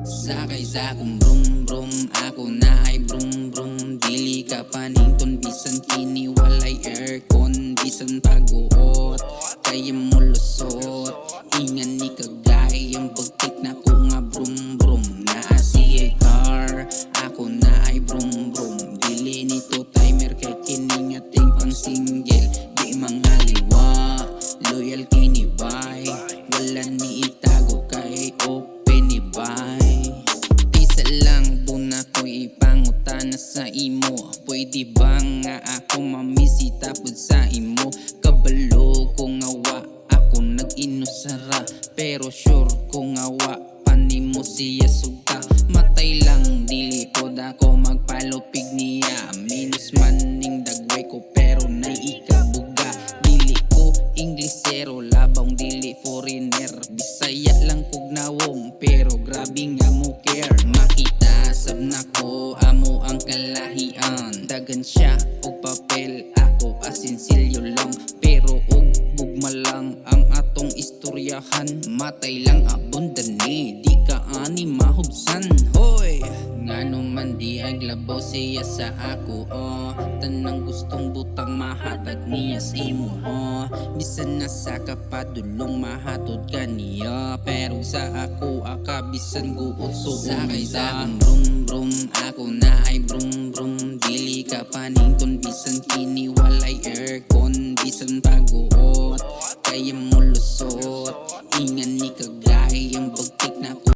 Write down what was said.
Sakay sa akong brum brum, ako na ay brum brum. Dili ka panington, bisan kini walay aircon. Bisan paguot, kaya mo lusot. Ingan ni kagay, ang bagtik na ko nga brum brum. Naa siya car, ako na ay brum brum. Dili nito timer, kay kini nga ting pang single. Di mga liwa, loyal kini bay. Wala ni itago kay open ni bay. Isa lang doon ako ipangutana sa imo. Pwede ba nga ako mamisita pod sa imo? Kabalo ko nga wa ako nag-inusara, pero sure ko nga wa panimo siya sugta. Matay lang dili pod ako magpalupig niya. Minus man ning dagway ko pero nay ikabuga. Dili ko Inglesero, labang dili foreigner. Bisaya lang kog nawong pero grabe nga mo care. Makita sab nako amo ang kalahian. Dagan siya og papel, ako asinsilyo lang. Pero og gugma lang ang atong istoryahan. Matay lang abundani, di ka ani mahubsan. Hoy! Ngano man di aglabaw siya sa ako, oh. Tanang gustong butang mahatag niya sa imo, oh. Bisan nasa kapadulong mahatod ka niya, pero sa ako akabisan guot so sakay sa akong brum brum, ako na ay brum brum. Dili ka panington, bisan kini walay aircon. Bisan paguot, kaya mo lusot. Ingan ni kagay, ang bagtik na ko